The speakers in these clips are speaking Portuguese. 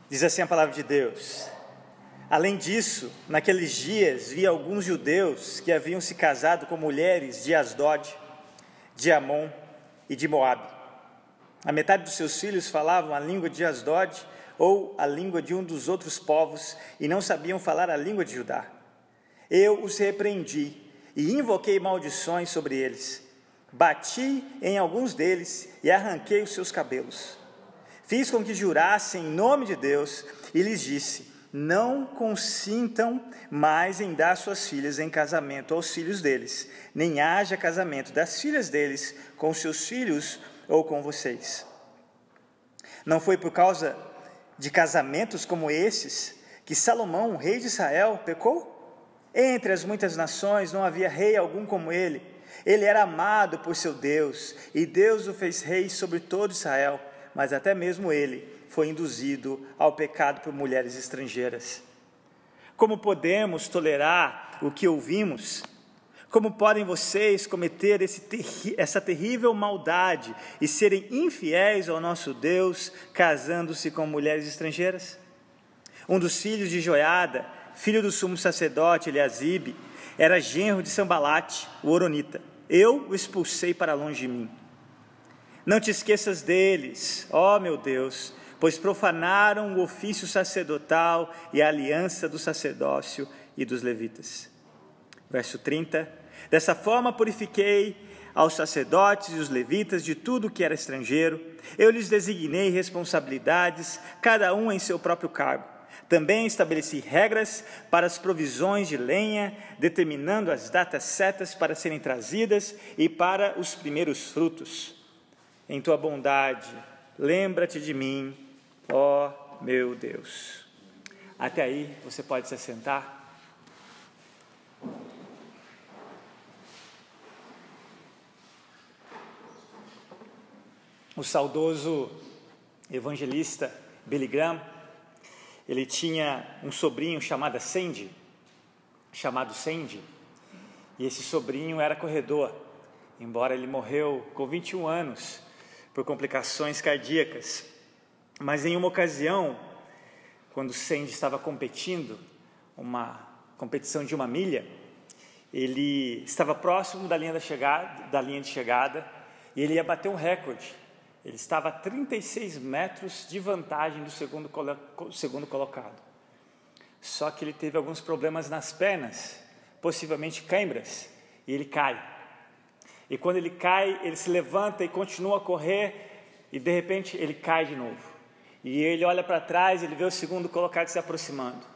Diz assim a palavra de Deus: além disso, naqueles dias vi alguns judeus que haviam se casado com mulheres de Asdod, de Amon e de Moabe. A metade dos seus filhos falavam a língua de Asdod ou a língua de um dos outros povos e não sabiam falar a língua de Judá. Eu os repreendi e invoquei maldições sobre eles. Bati em alguns deles e arranquei os seus cabelos. Fiz com que jurassem em nome de Deus e lhes disse: não consintam mais em dar suas filhas em casamento aos filhos deles, nem haja casamento das filhas deles com seus filhos ou com vocês. Não foi por causa de casamentos como esses que Salomão, rei de Israel, pecou? Entre as muitas nações não havia rei algum como ele. Ele era amado por seu Deus, e Deus o fez rei sobre todo Israel, mas até mesmo ele foi induzido ao pecado por mulheres estrangeiras. Como podemos tolerar o que ouvimos? Como podem vocês cometer essa terrível maldade e serem infiéis ao nosso Deus, casando-se com mulheres estrangeiras? Um dos filhos de Joiada, filho do sumo sacerdote Eliasibe, era genro de Sambalate, o horonita. Eu o expulsei para longe de mim. Não te esqueças deles, ó meu Deus, pois profanaram o ofício sacerdotal e a aliança do sacerdócio e dos levitas. Verso 30, dessa forma purifiquei aos sacerdotes e os levitas de tudo que era estrangeiro. Eu lhes designei responsabilidades, cada um em seu próprio cargo. Também estabeleci regras para as provisões de lenha, determinando as datas certas para serem trazidas e para os primeiros frutos. Em tua bondade, lembra-te de mim, ó meu Deus. Até aí, você pode se assentar. O saudoso evangelista Billy Graham, ele tinha um sobrinho chamado Sandy, e esse sobrinho era corredor, embora ele morreu com 21 anos por complicações cardíacas. Mas em uma ocasião, quando Sandy estava competindo, uma competição de 1 milha, ele estava próximo da linha de chegada, e ele ia bater um recorde. Ele estava a 36 metros de vantagem do segundo colocado. Só que ele teve alguns problemas nas pernas, possivelmente câimbras, e ele cai. E quando ele cai, ele se levanta e continua a correr, e de repente ele cai de novo. E ele olha para trás, ele vê o segundo colocado se aproximando.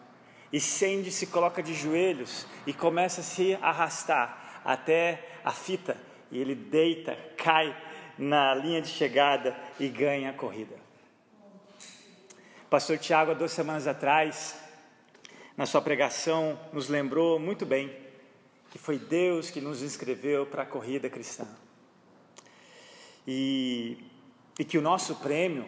E Sandy se coloca de joelhos e começa a se arrastar até a fita. E ele deita, cai na linha de chegada e ganha a corrida. Pastor Tiago, há 2 semanas atrás, na sua pregação, nos lembrou muito bem que foi Deus que nos inscreveu para a corrida cristã. E que o nosso prêmio,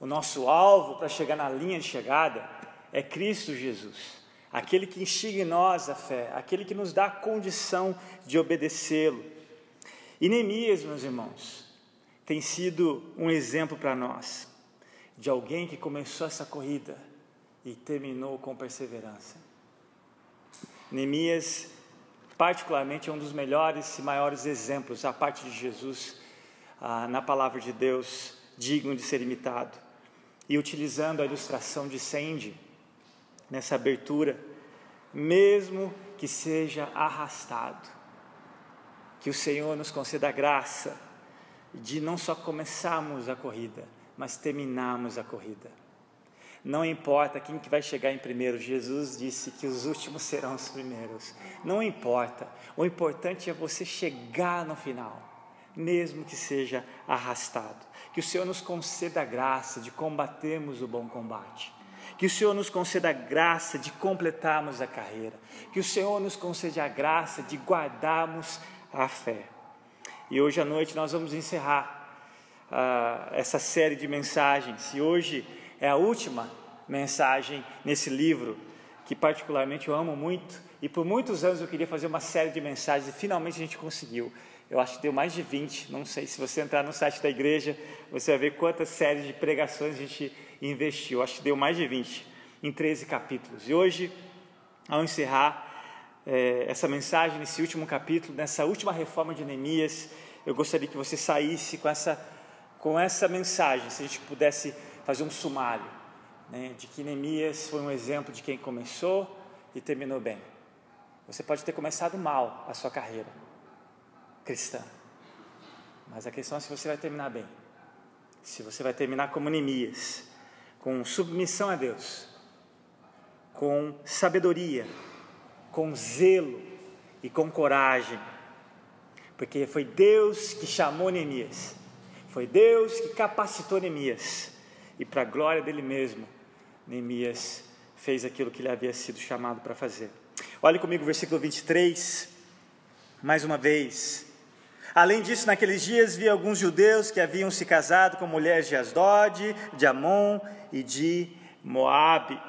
o nosso alvo para chegar na linha de chegada é Cristo Jesus, aquele que instiga em nós a fé, aquele que nos dá a condição de obedecê-lo. E Neemias, meus irmãos, tem sido um exemplo para nós, de alguém que começou essa corrida e terminou com perseverança. Neemias, particularmente, é um dos melhores e maiores exemplos, à parte de Jesus, na palavra de Deus, digno de ser imitado. E utilizando a ilustração de Sandy, nessa abertura, mesmo que seja arrastado, que o Senhor nos conceda a graça de não só começarmos a corrida, mas terminarmos a corrida. Não importa quem que vai chegar em primeiro, Jesus disse que os últimos serão os primeiros. Não importa, o importante é você chegar no final, mesmo que seja arrastado. Que o Senhor nos conceda a graça de combatermos o bom combate. Que o Senhor nos conceda a graça de completarmos a carreira. Que o Senhor nos conceda a graça de guardarmos a fé. E hoje à noite nós vamos encerrar essa série de mensagens, e hoje é a última mensagem nesse livro, que particularmente eu amo muito, e por muitos anos eu queria fazer uma série de mensagens, e finalmente a gente conseguiu. Eu acho que deu mais de 20, não sei, se você entrar no site da igreja, você vai ver quantas séries de pregações a gente e investiu, acho que deu mais de 20, em 13 capítulos. E hoje, ao encerrar essa mensagem, nesse último capítulo, nessa última reforma de Neemias, eu gostaria que você saísse com essa mensagem, se a gente pudesse fazer um sumário, né, de que Neemias foi um exemplo de quem começou e terminou bem. Você pode ter começado mal a sua carreira cristã, mas a questão é se você vai terminar bem, se você vai terminar como Neemias, com submissão a Deus, com sabedoria, com zelo e com coragem, porque foi Deus que chamou Neemias, foi Deus que capacitou Neemias, e para a glória dele mesmo, Neemias fez aquilo que ele havia sido chamado para fazer. Olhe comigo o versículo 23, mais uma vez. Além disso, naqueles dias vi alguns judeus que haviam se casado com mulheres de Asdod, de Amon e de Moabe.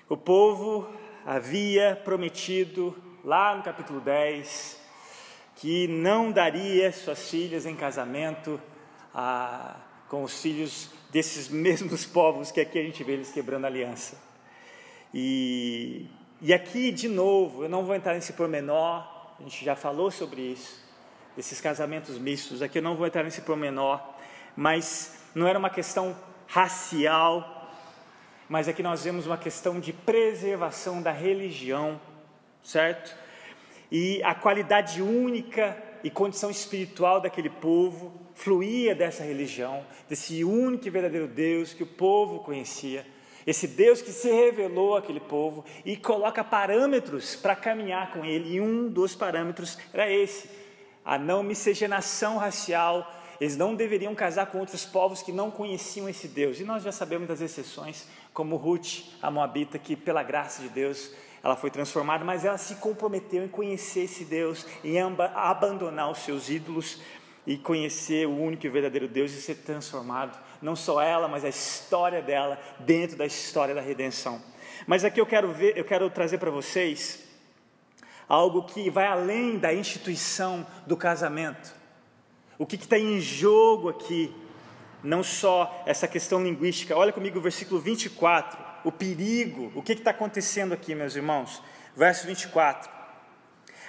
O povo havia prometido, lá no capítulo 10, que não daria suas filhas em casamento com os filhos desses mesmos povos que aqui a gente vê eles quebrando aliança. E aqui, de novo, eu não vou entrar nesse pormenor, a gente já falou sobre isso, desses casamentos mistos, aqui eu não vou entrar nesse pormenor, mas não era uma questão racial, mas aqui nós vemos uma questão de preservação da religião, certo? E a qualidade única e condição espiritual daquele povo fluía dessa religião, desse único e verdadeiro Deus que o povo conhecia, esse Deus que se revelou àquele povo e coloca parâmetros para caminhar com ele, e um dos parâmetros era esse, a não miscigenação racial. Eles não deveriam casar com outros povos que não conheciam esse Deus, e nós já sabemos das exceções, como Ruth, a Moabita, que pela graça de Deus, ela foi transformada, mas ela se comprometeu em conhecer esse Deus, em abandonar os seus ídolos, e conhecer o único e verdadeiro Deus, e ser transformado, não só ela, mas a história dela, dentro da história da redenção. Mas aqui eu quero trazer para vocês, algo que vai além da instituição do casamento. O que está em jogo aqui, não só essa questão linguística. Olha comigo o versículo 24, o perigo, o que está acontecendo aqui, meus irmãos? Verso 24,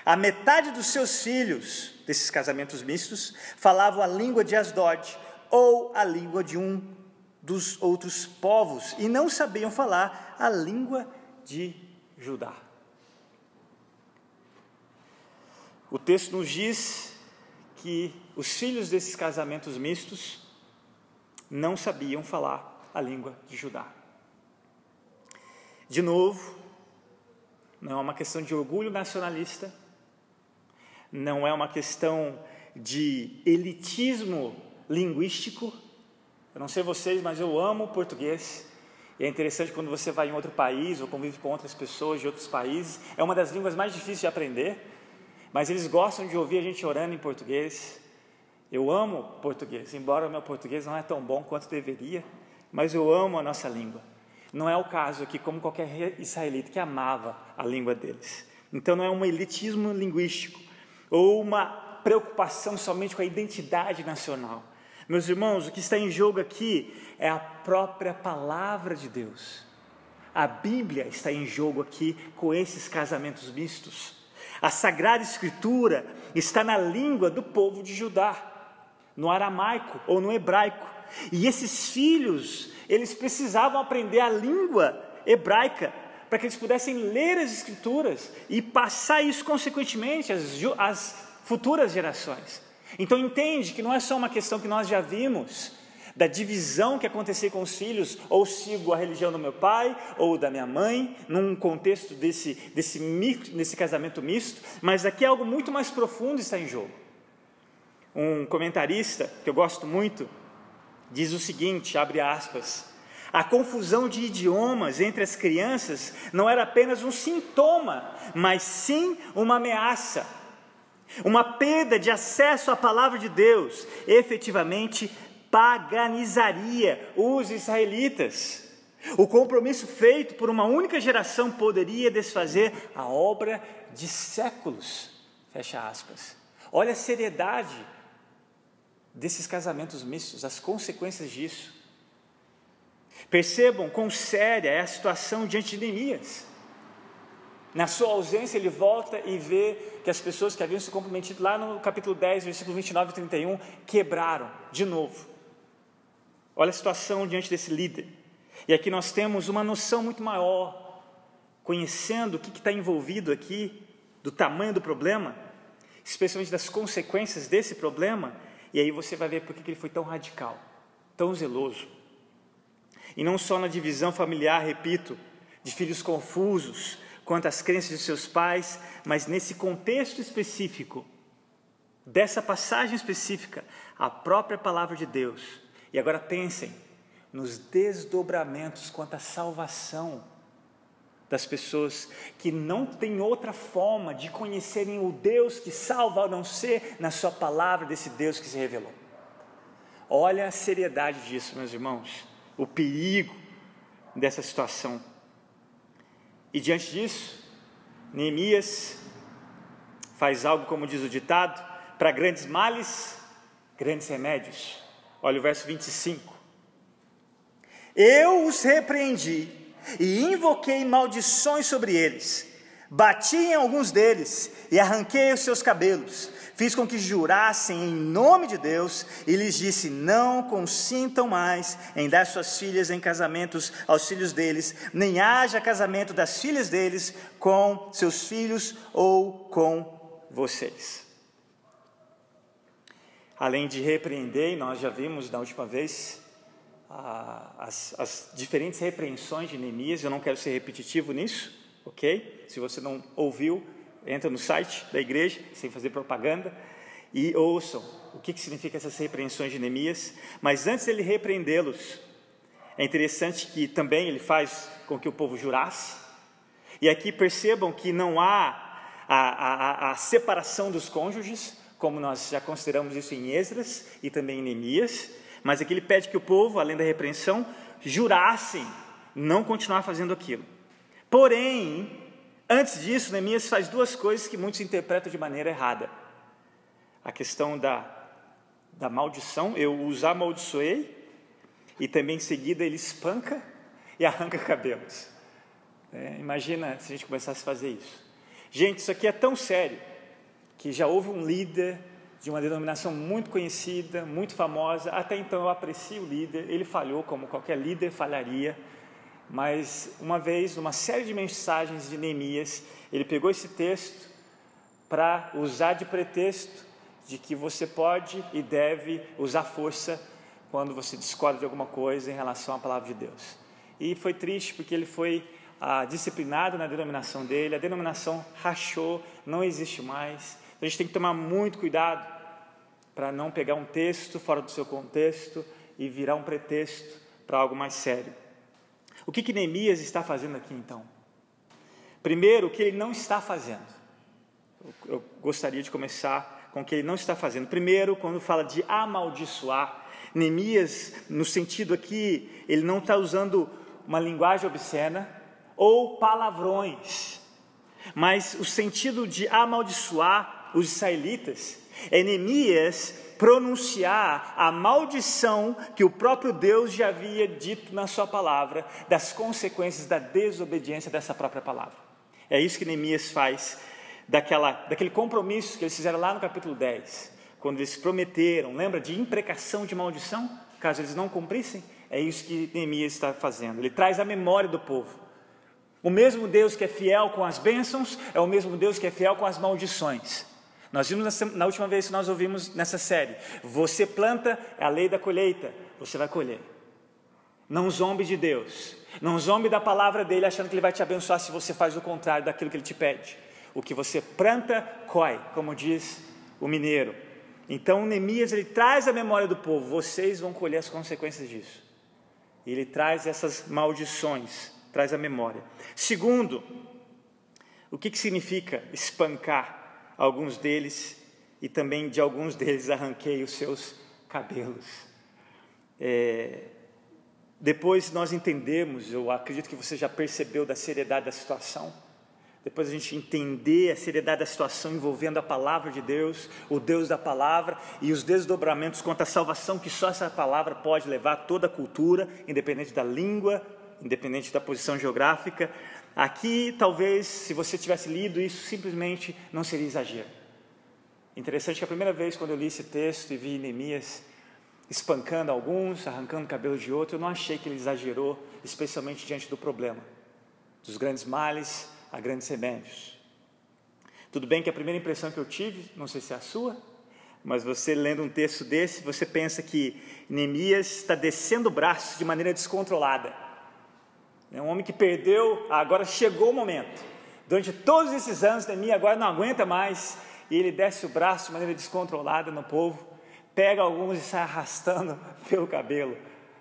a metade dos seus filhos, desses casamentos mistos, falavam a língua de Asdod, ou a língua de um dos outros povos, e não sabiam falar a língua de Judá. O texto nos diz que os filhos desses casamentos mistos não sabiam falar a língua de Judá. De novo, não é uma questão de orgulho nacionalista, não é uma questão de elitismo linguístico. Eu não sei vocês, mas eu amo português, e é interessante quando você vai em outro país, ou convive com outras pessoas de outros países, é uma das línguas mais difíceis de aprender, mas eles gostam de ouvir a gente orando em português. Eu amo português, embora o meu português não é tão bom quanto deveria, mas eu amo a nossa língua. Não é o caso aqui como qualquer israelita que amava a língua deles. Então não é um elitismo linguístico, ou uma preocupação somente com a identidade nacional. Meus irmãos, o que está em jogo aqui é a própria palavra de Deus. A Bíblia está em jogo aqui com esses casamentos mistos. A Sagrada Escritura está na língua do povo de Judá, no aramaico ou no hebraico. E esses filhos, eles precisavam aprender a língua hebraica para que eles pudessem ler as Escrituras e passar isso consequentemente às futuras gerações. Então entende que não é só uma questão que nós já vimos, da divisão que acontecia com os filhos, ou sigo a religião do meu pai, ou da minha mãe, num contexto desse casamento misto, mas aqui algo muito mais profundo está em jogo. Um comentarista, que eu gosto muito, diz o seguinte, abre aspas, a confusão de idiomas entre as crianças não era apenas um sintoma, mas sim uma ameaça, uma perda de acesso à palavra de Deus, efetivamente paganizaria os israelitas. O compromisso feito por uma única geração poderia desfazer a obra de séculos, fecha aspas. Olha a seriedade desses casamentos mistos, as consequências disso. Percebam quão séria é a situação diante de Neemias. Na sua ausência, ele volta e vê que as pessoas que haviam se comprometido lá no capítulo 10, versículo 29 e 31, quebraram de novo. Olha a situação diante desse líder. E aqui nós temos uma noção muito maior, conhecendo o que está envolvido aqui, do tamanho do problema, especialmente das consequências desse problema, e aí você vai ver por que ele foi tão radical, tão zeloso. E não só na divisão familiar, repito, de filhos confusos quanto às crenças de seus pais, mas nesse contexto específico, dessa passagem específica, a própria palavra de Deus. E agora pensem nos desdobramentos quanto à salvação das pessoas que não têm outra forma de conhecerem o Deus que salva, a não ser na sua palavra, desse Deus que se revelou. Olha a seriedade disso, meus irmãos, o perigo dessa situação. E diante disso, Neemias faz algo, como diz o ditado, para grandes males, grandes remédios. Olha o verso 25. Eu os repreendi e invoquei maldições sobre eles, bati em alguns deles e arranquei os seus cabelos, fiz com que jurassem em nome de Deus e lhes disse: não consintam mais em dar suas filhas em casamentos aos filhos deles, nem haja casamento das filhas deles com seus filhos ou com vocês. Além de repreender, nós já vimos na última vez as diferentes repreensões de Neemias. Eu não quero ser repetitivo nisso, ok? Se você não ouviu, entra no site da igreja, sem fazer propaganda, e ouçam o que significa essas repreensões de Neemias. Mas antes dele repreendê-los, é interessante que também ele faz com que o povo jurasse. E aqui percebam que não há a separação dos cônjuges, como nós já consideramos isso em Esdras e também em Neemias. Mas aqui ele pede que o povo, além da repreensão, jurassem não continuar fazendo aquilo. Porém, antes disso, Neemias faz duas coisas que muitos interpretam de maneira errada. A questão da maldição, eu os amaldiçoei, e também em seguida ele espanca e arranca cabelos. Imagina se a gente começasse a fazer isso. Gente, isso aqui é tão sério, que já houve um líder de uma denominação muito conhecida, muito famosa. Até então eu aprecio o líder, ele falhou como qualquer líder falharia, mas uma vez, numa série de mensagens de Neemias, ele pegou esse texto para usar de pretexto de que você pode e deve usar força quando você discorda de alguma coisa em relação à palavra de Deus. E foi triste porque ele foi disciplinado na denominação dele, a denominação rachou, não existe mais. A gente tem que tomar muito cuidado para não pegar um texto fora do seu contexto e virar um pretexto para algo mais sério. O que Neemias está fazendo aqui então? Primeiro, o que ele não está fazendo. Eu gostaria de começar com o que ele não está fazendo. Primeiro, quando fala de amaldiçoar, Neemias, no sentido aqui, ele não está usando uma linguagem obscena ou palavrões, mas o sentido de amaldiçoar os israelitas é Neemias pronunciar a maldição que o próprio Deus já havia dito na sua palavra, das consequências da desobediência dessa própria palavra. É isso que Neemias faz, daquele compromisso que eles fizeram lá no capítulo 10, quando eles prometeram, lembra, de imprecação de maldição, caso eles não cumprissem. É isso que Neemias está fazendo, ele traz a memória do povo. O mesmo Deus que é fiel com as bênçãos é o mesmo Deus que é fiel com as maldições. Nós vimos na última vez que nós ouvimos nessa série: você planta, é a lei da colheita, você vai colher. Não zombe de Deus, não zombe da palavra dele achando que ele vai te abençoar se você faz o contrário daquilo que ele te pede. O que você planta, colhe, como diz o mineiro. Então Neemias, ele traz a memória do povo: vocês vão colher as consequências disso. E ele traz essas maldições, traz a memória. Segundo, o que significa espancar alguns deles, e também de alguns deles arranquei os seus cabelos? Depois nós entendemos, eu acredito que você já percebeu da seriedade da situação, depois a gente entender a seriedade da situação envolvendo a palavra de Deus, o Deus da palavra e os desdobramentos quanto à salvação que só essa palavra pode levar a toda a cultura, independente da língua, independente da posição geográfica. Aqui, talvez, se você tivesse lido isso, simplesmente não seria exagero. Interessante que a primeira vez quando eu li esse texto e vi Neemias espancando alguns, arrancando o cabelo de outro, eu não achei que ele exagerou, especialmente diante do problema, dos grandes males a grandes remédios. Tudo bem que a primeira impressão que eu tive, não sei se é a sua, mas você lendo um texto desse, você pensa que Neemias está descendo o braço de maneira descontrolada. É um homem que perdeu, agora chegou o momento. Durante todos esses anos, Neemias agora não aguenta mais, e ele desce o braço de maneira descontrolada no povo, pega alguns e sai arrastando pelo cabelo.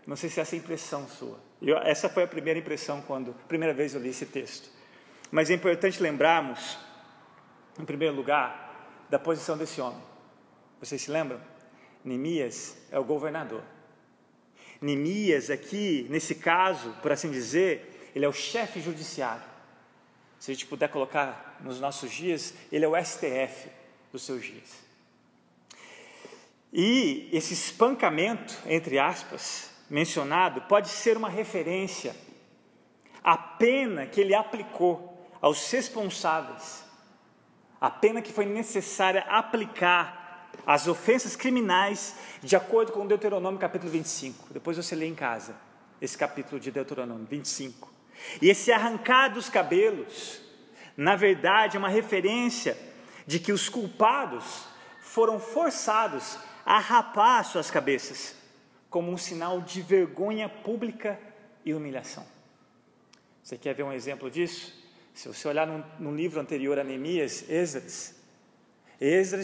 Não sei se essa é a impressão sua. Essa foi a primeira impressão primeira vez eu li esse texto. Mas é importante lembrarmos, em primeiro lugar, da posição desse homem. Vocês se lembram? Neemias é o governador. Neemias aqui, nesse caso, por assim dizer, ele é o chefe judiciário. Se a gente puder colocar nos nossos dias, ele é o STF dos seus dias. E esse espancamento, entre aspas, mencionado, pode ser uma referência à pena que ele aplicou aos responsáveis, a pena que foi necessária aplicar às ofensas criminais, de acordo com Deuteronômio capítulo 25. Depois você lê em casa esse capítulo de Deuteronômio 25. E esse arrancar dos cabelos, na verdade, é uma referência de que os culpados foram forçados a rapar suas cabeças, como um sinal de vergonha pública e humilhação. Você quer ver um exemplo disso? Se você olhar num livro anterior a Neemias, Esdras,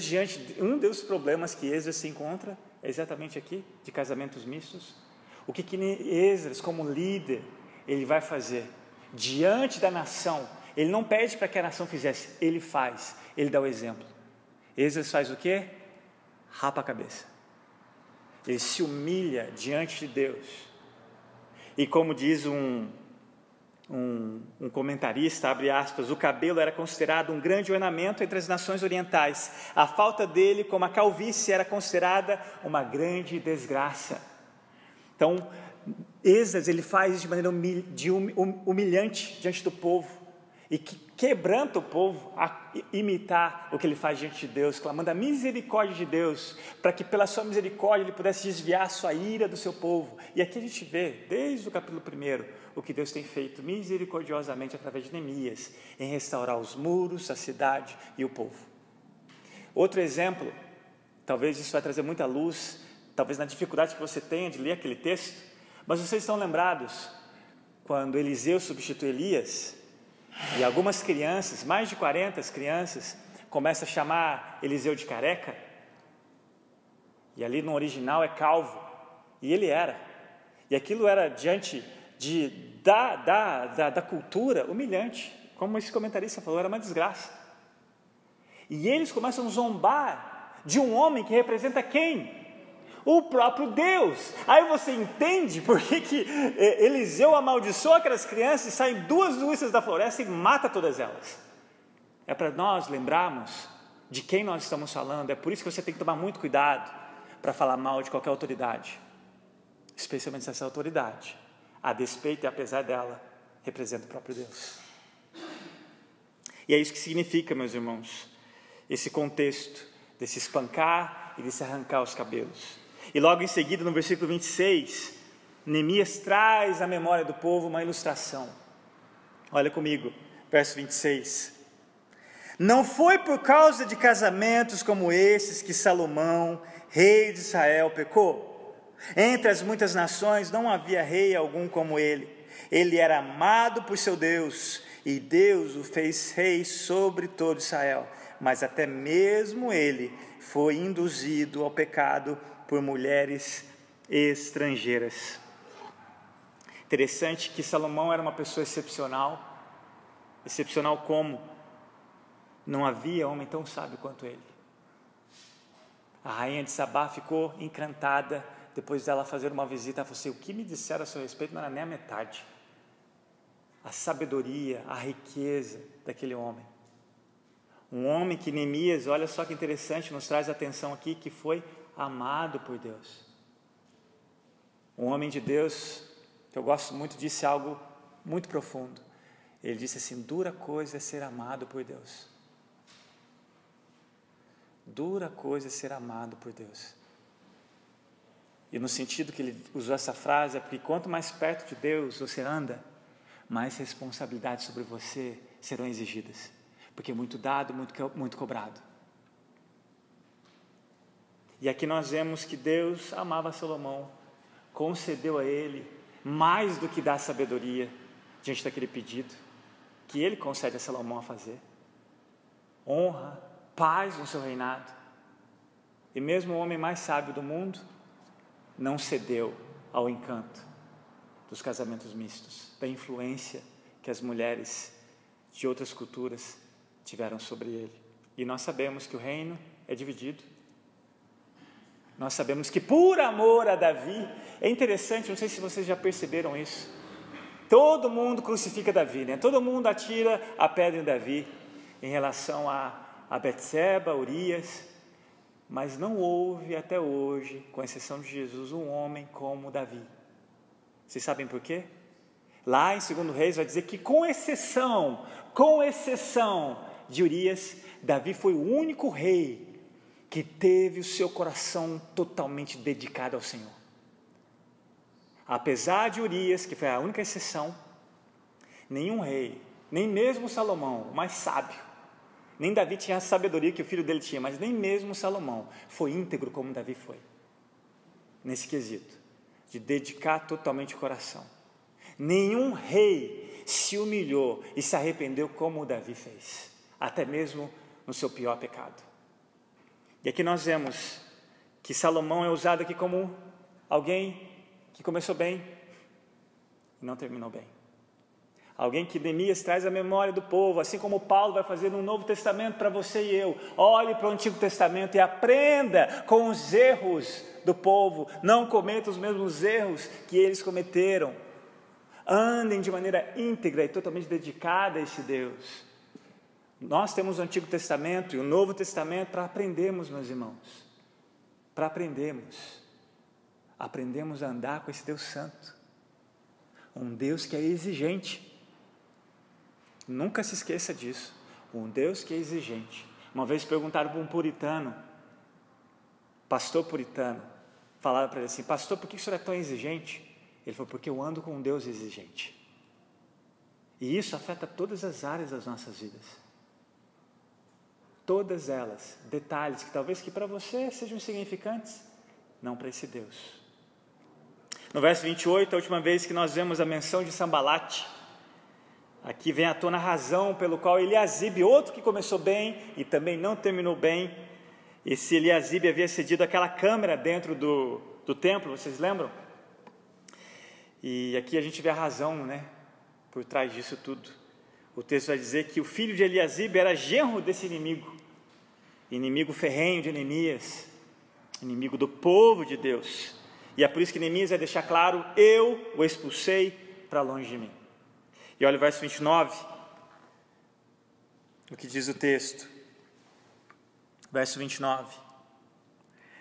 diante de um dos problemas que Esdras se encontra, é exatamente aqui, de casamentos mistos. O que Esdras, como líder, ele vai fazer? Diante da nação, ele não pede para que a nação fizesse, ele faz, ele dá o exemplo. Esdras faz o quê? Rapa a cabeça. Ele se humilha diante de Deus. E como diz um comentarista, abre aspas, o cabelo era considerado um grande ornamento entre as nações orientais. A falta dele, como a calvície, era considerada uma grande desgraça. Então, Esdras, ele faz de maneira humilhante diante do povo, e que quebranta o povo a imitar o que ele faz diante de Deus, clamando a misericórdia de Deus, para que pela sua misericórdia ele pudesse desviar a sua ira do seu povo. E aqui a gente vê, desde o capítulo 1, o que Deus tem feito misericordiosamente através de Neemias, em restaurar os muros, a cidade e o povo. Outro exemplo, talvez isso vai trazer muita luz, talvez na dificuldade que você tenha de ler aquele texto, mas vocês estão lembrados, quando Eliseu substitui Elias, e algumas crianças, mais de 40 crianças, começam a chamar Eliseu de careca, e ali no original é calvo, e ele era, e aquilo era diante da cultura humilhante, como esse comentarista falou, era uma desgraça, e eles começam a zombar de um homem que representa quem? O próprio Deus. Aí você entende por que Eliseu amaldiçoa aquelas crianças e saem 2 ursos da floresta e mata todas elas. É para nós lembrarmos de quem nós estamos falando. É por isso que você tem que tomar muito cuidado para falar mal de qualquer autoridade, especialmente se essa autoridade, a despeito e apesar dela, representa o próprio Deus. E é isso que significa, meus irmãos, esse contexto desse espancar e de se arrancar os cabelos. E logo em seguida, no versículo 26, Neemias traz à memória do povo uma ilustração. Olha comigo, verso 26. Não foi por causa de casamentos como esses que Salomão, rei de Israel, pecou. Entre as muitas nações não havia rei algum como ele. Ele era amado por seu Deus, e Deus o fez rei sobre todo Israel. Mas até mesmo ele foi induzido ao pecado por mulheres estrangeiras. Interessante que Salomão era uma pessoa excepcional. Excepcional como? Não havia homem tão sábio quanto ele. A rainha de Sabá ficou encantada depois dela fazer uma visita. Ela falou assim, o que me disseram a seu respeito não era nem a metade. a sabedoria, a riqueza daquele homem. Um homem que Neemias, olha só que interessante, nos traz atenção aqui, que foi amado por Deus. Um homem de Deus, que eu gosto muito, disse algo muito profundo. Ele disse assim: dura coisa é ser amado por Deus. Dura coisa é ser amado por Deus. E no sentido que ele usou essa frase, é porque quanto mais perto de Deus você anda, mais responsabilidades sobre você serão exigidas. Porque é muito dado, muito cobrado. E aqui nós vemos que Deus amava Salomão, concedeu a ele mais do que dá sabedoria diante daquele pedido que ele concede a Salomão a fazer. Honra, paz no seu reinado. E mesmo o homem mais sábio do mundo não cedeu ao encanto dos casamentos mistos, da influência que as mulheres de outras culturas tiveram sobre ele. E nós sabemos que o reino é dividido. Nós sabemos que por amor a Davi, é interessante, não sei se vocês já perceberam isso, todo mundo crucifica Davi, né? Todo mundo atira a pedra em Davi em relação a Betseba, Urias, mas não houve até hoje, com exceção de Jesus, um homem como Davi. Vocês sabem por quê? Lá em 2 Reis vai dizer que com exceção de Urias, Davi foi o único rei que teve o seu coração totalmente dedicado ao Senhor. Apesar de Urias, que foi a única exceção, nenhum rei, nem mesmo Salomão, o mais sábio, nem Davi tinha a sabedoria que o filho dele tinha, mas nem mesmo Salomão foi íntegro como Davi foi, nesse quesito, de dedicar totalmente o coração. Nenhum rei se humilhou e se arrependeu como o Davi fez, até mesmo no seu pior pecado. E aqui nós vemos que Salomão é usado aqui como alguém que começou bem e não terminou bem. Alguém que Neemias traz à memória do povo, assim como Paulo vai fazer no Novo Testamento para você e eu. Olhe para o Antigo Testamento e aprenda com os erros do povo. Não cometa os mesmos erros que eles cometeram. Andem de maneira íntegra e totalmente dedicada a esse Deus. Nós temos o Antigo Testamento e o Novo Testamento para aprendermos, meus irmãos. Para aprendermos a andar com esse Deus santo. Um Deus que é exigente. Nunca se esqueça disso. Um Deus que é exigente. Uma vez perguntaram para um puritano, pastor puritano, falaram para ele assim: pastor, por que o senhor é tão exigente? Ele falou: porque eu ando com um Deus exigente. E isso afeta todas as áreas das nossas vidas. Todas elas, detalhes que talvez que para você sejam insignificantes, não para esse Deus. No verso 28, a última vez que nós vemos a menção de Sambalate, aqui vem à tona a razão pelo qual Eliasibe, outro que começou bem e também não terminou bem, esse Eliasibe havia cedido aquela câmara dentro do templo, vocês lembram? E aqui a gente vê a razão, né, por trás disso tudo. O texto vai dizer que o filho de Eliasibe era genro desse inimigo ferrenho de Neemias, inimigo do povo de Deus. E é por isso que Neemias vai deixar claro: eu o expulsei para longe de mim. E olha o verso 29, o que diz o texto. Verso 29.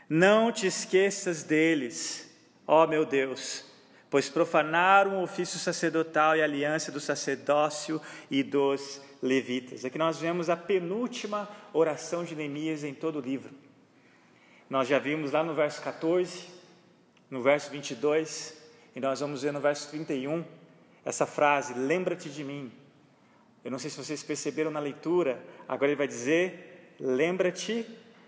Não te esqueças deles, ó meu Deus, pois profanaram o ofício sacerdotal e a aliança do sacerdócio e dos levitas. Aqui nós vemos a penúltima oração de Neemias em todo o livro. Nós já vimos lá no verso 14, no verso 22, e nós vamos ver no verso 31, essa frase: lembra-te de mim. Eu não sei se vocês perceberam na leitura, agora ele vai dizer: lembra-te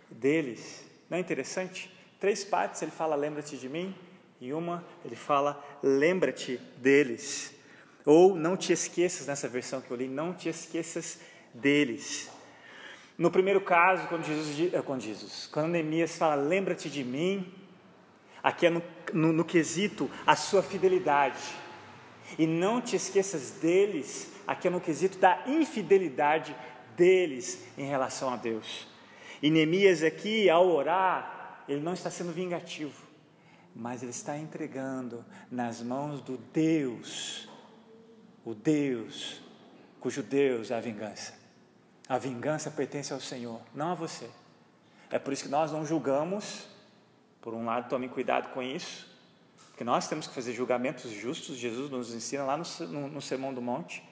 deles. Não é interessante? 3 partes ele fala lembra-te de mim, e uma ele fala lembra-te deles. Ou não te esqueças, nessa versão que eu li, não te esqueças deles. No primeiro caso, quando Neemias fala lembra-te de mim, aqui é no quesito a sua fidelidade. E não te esqueças deles, aqui é no quesito da infidelidade deles em relação a Deus. E Neemias aqui, ao orar, ele não está sendo vingativo, mas ele está entregando nas mãos do Deus o Deus, cujo Deus é a vingança. A vingança pertence ao Senhor, não a você. É por isso que nós não julgamos. Por um lado, tome cuidado com isso, porque nós temos que fazer julgamentos justos. Jesus nos ensina lá no Sermão do Monte.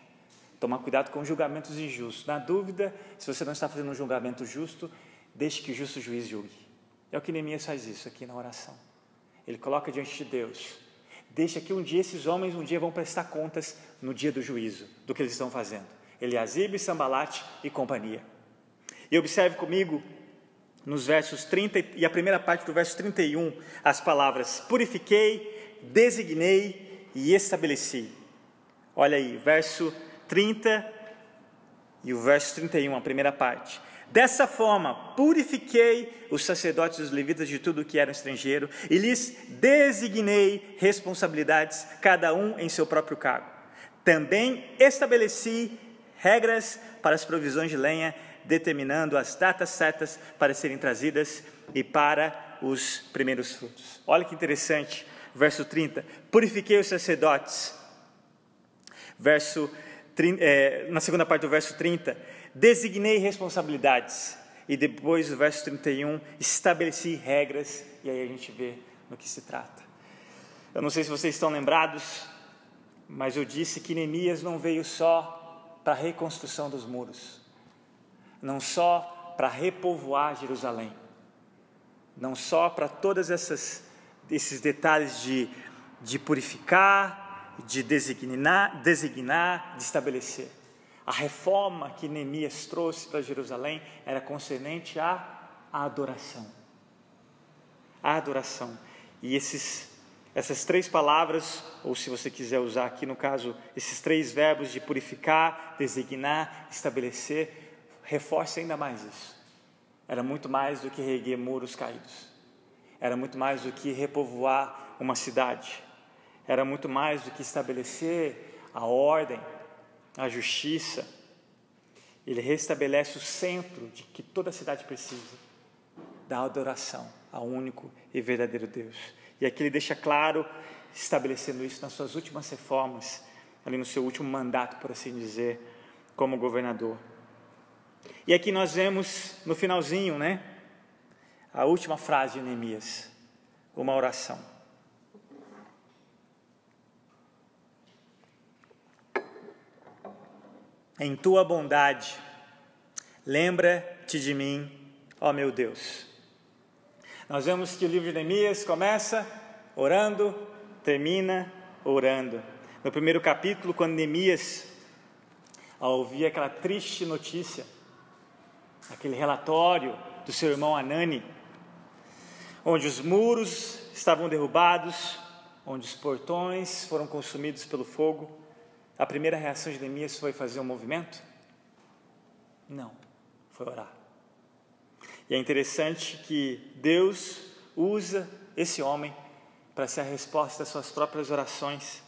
Tomar cuidado com julgamentos injustos. Na dúvida, se você não está fazendo um julgamento justo, deixe que o justo juiz julgue. É o que Neemias faz isso aqui na oração. Ele coloca diante de Deus. Deixa que esses homens vão prestar contas no dia do juízo, do que eles estão fazendo. Eliasibe, Sambalate e companhia. E observe comigo, nos versos 30 e a primeira parte do verso 31, as palavras purifiquei, designei e estabeleci. Olha aí, verso 30 e o verso 31, a primeira parte. Dessa forma, purifiquei os sacerdotes e os levitas de tudo que era estrangeiro e lhes designei responsabilidades, cada um em seu próprio cargo. Também estabeleci regras para as provisões de lenha, determinando as datas certas para serem trazidas e para os primeiros frutos. Olha que interessante, verso 30. Purifiquei os sacerdotes. Na segunda parte do verso 30, designei responsabilidades. E depois, no verso 31, estabeleci regras. E aí a gente vê no que se trata. Eu não sei se vocês estão lembrados, mas eu disse que Neemias não veio só para a reconstrução dos muros, não só para repovoar Jerusalém, não só para todos esses detalhes de purificar, de designar, de estabelecer. A reforma que Neemias trouxe para Jerusalém era concernente à adoração. A adoração. E essas três palavras, ou se você quiser usar aqui no caso, esses três verbos de purificar, designar, estabelecer, reforça ainda mais isso. Era muito mais do que reerguer muros caídos. Era muito mais do que repovoar uma cidade. Era muito mais do que estabelecer a ordem, a justiça. Ele restabelece o centro de que toda a cidade precisa, da adoração ao único e verdadeiro Deus. E aqui ele deixa claro, estabelecendo isso nas suas últimas reformas, ali no seu último mandato, por assim dizer, como governador. E aqui nós vemos no finalzinho, a última frase de Neemias, uma oração. Em tua bondade, lembra-te de mim, ó meu Deus. Nós vemos que o livro de Neemias começa orando, termina orando. No primeiro capítulo, quando Neemias, ao ouvir aquela triste notícia, aquele relatório do seu irmão Hanani, onde os muros estavam derrubados, onde os portões foram consumidos pelo fogo, a primeira reação de Neemias foi fazer um movimento? Não, foi orar. E é interessante que Deus usa esse homem para ser a resposta das suas próprias orações.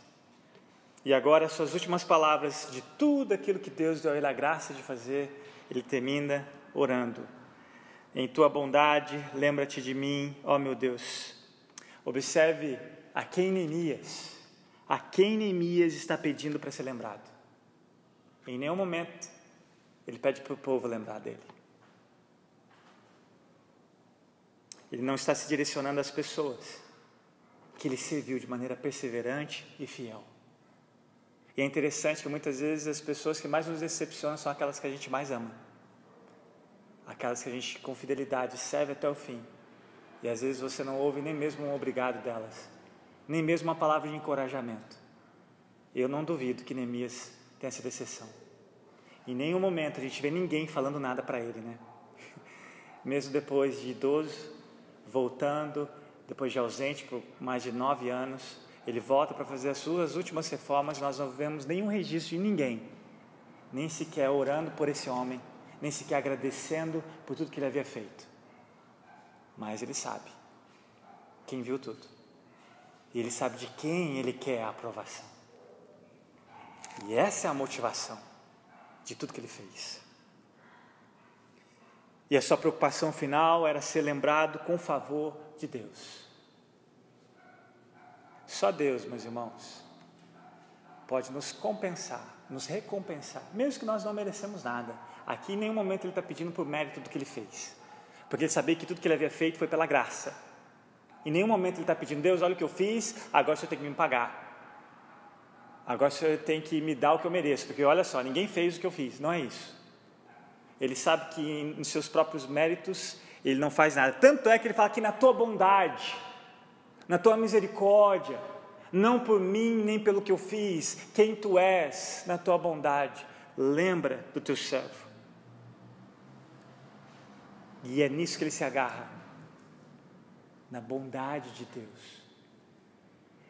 E agora, as suas últimas palavras de tudo aquilo que Deus deu a ele a graça de fazer, ele termina orando. Em tua bondade, lembra-te de mim, ó meu Deus. Observe a quem Neemias está pedindo para ser lembrado. Em nenhum momento ele pede para o povo lembrar dele. Ele não está se direcionando às pessoas que ele serviu de maneira perseverante e fiel. E é interessante que muitas vezes as pessoas que mais nos decepcionam são aquelas que a gente mais ama. Aquelas que a gente com fidelidade serve até o fim. E às vezes você não ouve nem mesmo um obrigado delas, nem mesmo uma palavra de encorajamento. Eu não duvido que Neemias tenha sido exceção. Em nenhum momento a gente vê ninguém falando nada para ele, Mesmo depois de idoso, voltando, depois de ausente por mais de 9 anos, ele volta para fazer as suas últimas reformas. Nós não vemos nenhum registro de ninguém, nem sequer orando por esse homem, nem sequer agradecendo por tudo que ele havia feito. Mas ele sabe quem viu tudo, e ele sabe de quem ele quer a aprovação. E essa é a motivação de tudo que ele fez. E a sua preocupação final era ser lembrado com favor de Deus. Só Deus, meus irmãos, pode nos compensar, nos recompensar, mesmo que nós não merecemos nada. Aqui em nenhum momento Ele está pedindo por mérito do que Ele fez, porque Ele sabia que tudo que Ele havia feito foi pela graça. Em nenhum momento Ele está pedindo: Deus, olha o que eu fiz, agora o Senhor tem que me pagar. Agora o Senhor tem que me dar o que eu mereço, porque olha só, ninguém fez o que eu fiz. Não é isso. Ele sabe que em seus próprios méritos Ele não faz nada. Tanto é que Ele fala que na tua bondade, na tua misericórdia, não por mim nem pelo que eu fiz, quem tu és, na tua bondade, lembra do teu servo. E é nisso que Ele se agarra, na bondade de Deus.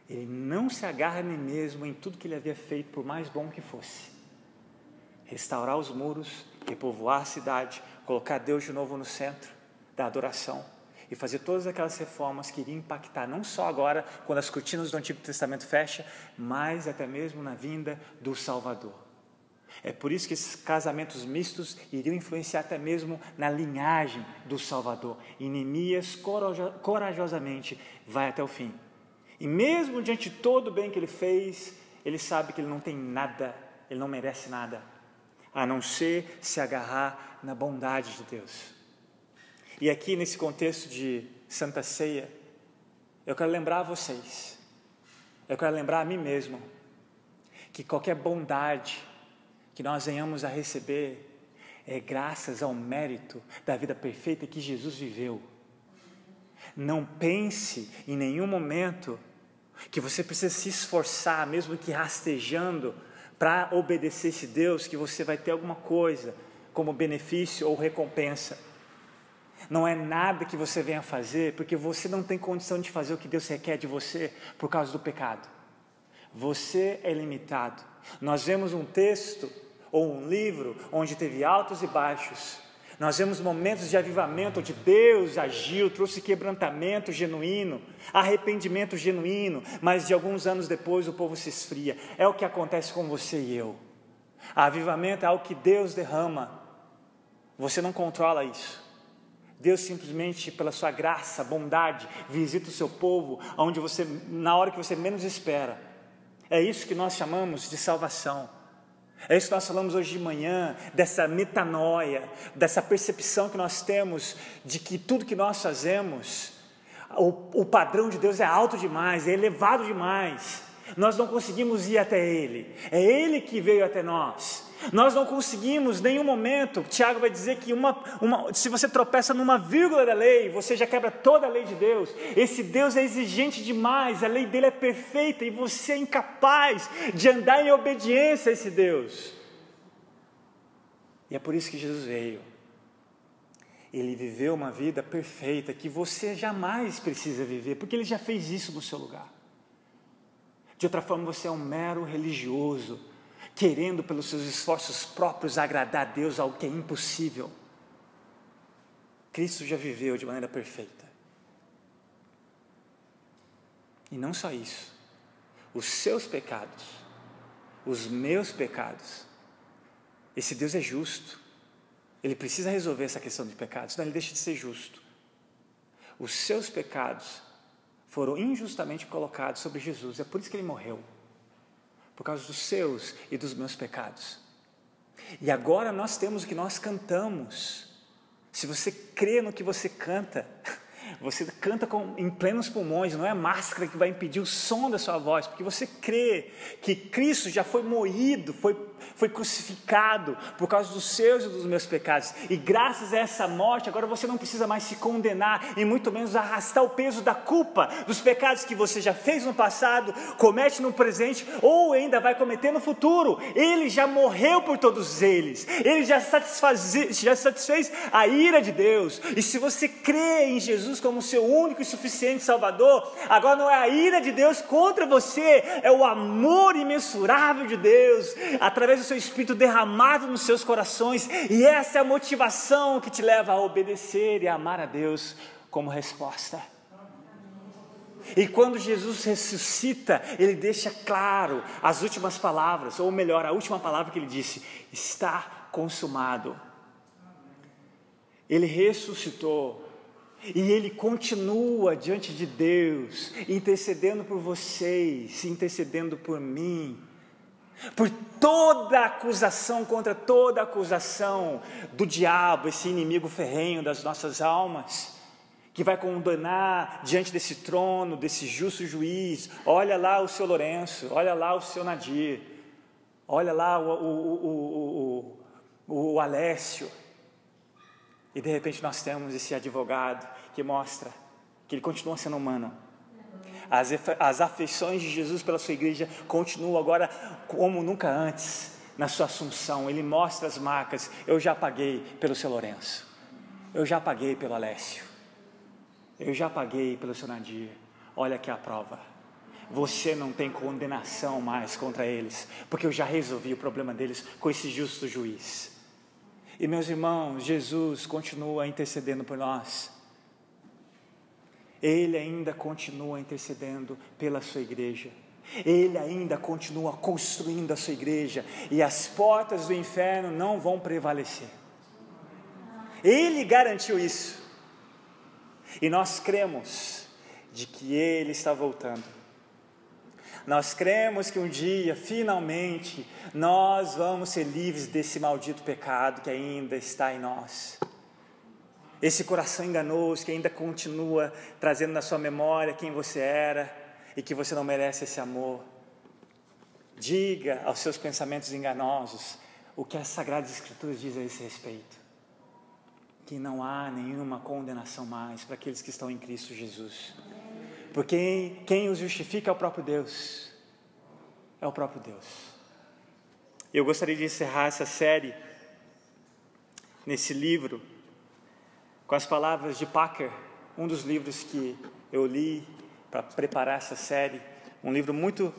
Ele não se agarra nem mesmo em tudo que Ele havia feito, por mais bom que fosse. Restaurar os muros, repovoar a cidade, colocar Deus de novo no centro da adoração e fazer todas aquelas reformas que iriam impactar não só agora, quando as cortinas do Antigo Testamento fecham, mas até mesmo na vinda do Salvador. É por isso que esses casamentos mistos iriam influenciar até mesmo na linhagem do Salvador. E Neemias corajosamente vai até o fim. E mesmo diante de todo o bem que ele fez, ele sabe que ele não tem nada, ele não merece nada, a não ser se agarrar na bondade de Deus. E aqui nesse contexto de Santa Ceia, eu quero lembrar a vocês, eu quero lembrar a mim mesmo, que qualquer bondade que nós venhamos a receber é graças ao mérito da vida perfeita que Jesus viveu. Não pense em nenhum momento que você precisa se esforçar, mesmo que rastejando, para obedecer esse Deus, que você vai ter alguma coisa como benefício ou recompensa. Não é nada que você venha fazer, porque você não tem condição de fazer o que Deus requer de você por causa do pecado. Você é limitado. Nós vemos um texto ou um livro onde teve altos e baixos. Nós vemos momentos de avivamento onde Deus agiu, trouxe quebrantamento genuíno, arrependimento genuíno, mas de alguns anos depois o povo se esfria. É o que acontece com você e eu. Avivamento é algo que Deus derrama. Você não controla isso. Deus simplesmente, pela sua graça, bondade, visita o seu povo onde você, na hora que você menos espera. É isso que nós chamamos de salvação. É isso que nós falamos hoje de manhã, dessa metanoia, dessa percepção que nós temos de que tudo que nós fazemos, o padrão de Deus é alto demais, é elevado demais. Nós não conseguimos ir até Ele, é Ele que veio até nós. Nós não conseguimos em nenhum momento. Tiago vai dizer que se você tropeça numa vírgula da lei, você já quebra toda a lei de Deus. Esse Deus é exigente demais, a lei dele é perfeita e você é incapaz de andar em obediência a esse Deus. E é por isso que Jesus veio. Ele viveu uma vida perfeita que você jamais precisa viver, porque Ele já fez isso no seu lugar. De outra forma, você é um mero religioso, querendo pelos seus esforços próprios agradar a Deus, algo que é impossível. Cristo já viveu de maneira perfeita. E não só isso, os seus pecados, os meus pecados, esse Deus é justo, Ele precisa resolver essa questão de pecados, senão Ele deixa de ser justo. Os seus pecados foram injustamente colocados sobre Jesus, é por isso que Ele morreu. Por causa dos seus e dos meus pecados. E agora nós temos o que nós cantamos. Se você crê no que você canta em plenos pulmões, não é a máscara que vai impedir o som da sua voz, porque você crê que Cristo já foi moído, foi crucificado por causa dos seus e dos meus pecados, e graças a essa morte, agora você não precisa mais se condenar, e muito menos arrastar o peso da culpa, dos pecados que você já fez no passado, comete no presente, ou ainda vai cometer no futuro. Ele já morreu por todos eles, Ele já satisfez a ira de Deus, e se você crê em Jesus como seu único e suficiente Salvador, agora não é a ira de Deus contra você, é o amor imensurável de Deus, através do seu Espírito derramado nos seus corações, e essa é a motivação que te leva a obedecer e a amar a Deus como resposta. E quando Jesus ressuscita, Ele deixa claro as últimas palavras, ou melhor, a última palavra que Ele disse: está consumado. Ele ressuscitou, e Ele continua diante de Deus, intercedendo por vocês, intercedendo por mim, por toda acusação, contra toda acusação do diabo, esse inimigo ferrenho das nossas almas, que vai condenar diante desse trono, desse justo juiz. Olha lá o seu Lourenço, olha lá o seu Nadir, olha lá o Alessio. E de repente nós temos esse advogado que mostra que ele continua sendo humano. As afeições de Jesus pela sua igreja continuam agora como nunca antes, na sua assunção. Ele mostra as marcas. Eu já paguei pelo seu Lourenço, eu já paguei pelo Alessio, eu já paguei pelo seu Nadir. Olha aqui a prova. Você não tem condenação mais contra eles, porque eu já resolvi o problema deles com esse justo juiz. E meus irmãos, Jesus continua intercedendo por nós. Ele ainda continua intercedendo pela sua igreja. Ele ainda continua construindo a sua igreja. E as portas do inferno não vão prevalecer. Ele garantiu isso. E nós cremos de que Ele está voltando. Nós cremos que um dia, finalmente, nós vamos ser livres desse maldito pecado que ainda está em nós. Esse coração enganoso que ainda continua trazendo na sua memória quem você era e que você não merece esse amor. Diga aos seus pensamentos enganosos o que as Sagradas Escrituras dizem a esse respeito. Que não há nenhuma condenação mais para aqueles que estão em Cristo Jesus. Porque quem os justifica é o próprio Deus. É o próprio Deus. Eu gostaria de encerrar essa série nesse livro com as palavras de Packer, um dos livros que eu li para preparar essa série, um livro muito,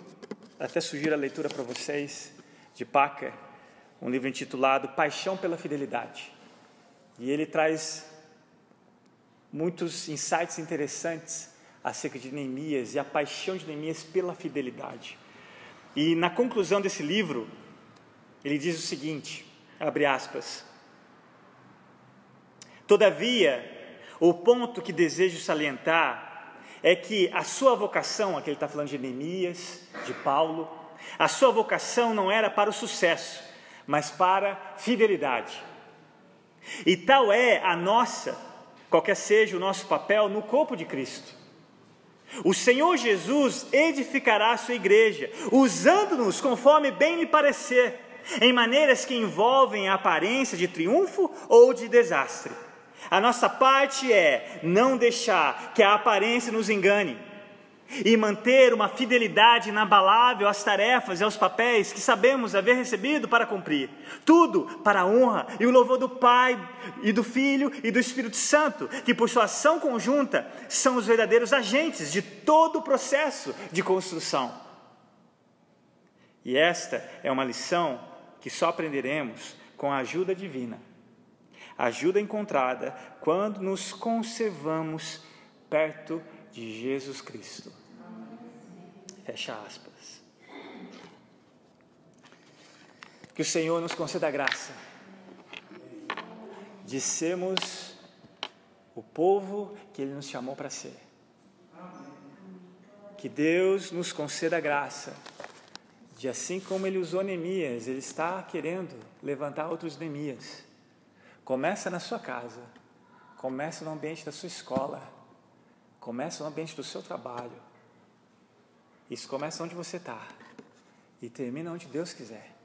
até sugiro a leitura para vocês, de Packer, um livro intitulado Paixão pela Fidelidade. E ele traz muitos insights interessantes acerca de Neemias e a paixão de Neemias pela fidelidade. E na conclusão desse livro, ele diz o seguinte, abre aspas: todavia, o ponto que desejo salientar é que a sua vocação, aqui ele está falando de Neemias, de Paulo, a sua vocação não era para o sucesso, mas para fidelidade. E tal é a nossa, qualquer seja o nosso papel no corpo de Cristo. O Senhor Jesus edificará a sua igreja, usando-nos conforme bem lhe parecer, em maneiras que envolvem a aparência de triunfo ou de desastre. A nossa parte é não deixar que a aparência nos engane e manter uma fidelidade inabalável às tarefas e aos papéis que sabemos haver recebido para cumprir. Tudo para a honra e o louvor do Pai e do Filho e do Espírito Santo, que por sua ação conjunta são os verdadeiros agentes de todo o processo de construção. E esta é uma lição que só aprenderemos com a ajuda divina. Ajuda encontrada quando nos conservamos perto de Jesus Cristo. Fecha aspas. Que o Senhor nos conceda a graça de sermos o povo que Ele nos chamou para ser. Que Deus nos conceda a graça de, assim como Ele usou Neemias, Ele está querendo levantar outros Neemias. Começa na sua casa, começa no ambiente da sua escola, começa no ambiente do seu trabalho. Isso começa onde você está e termina onde Deus quiser.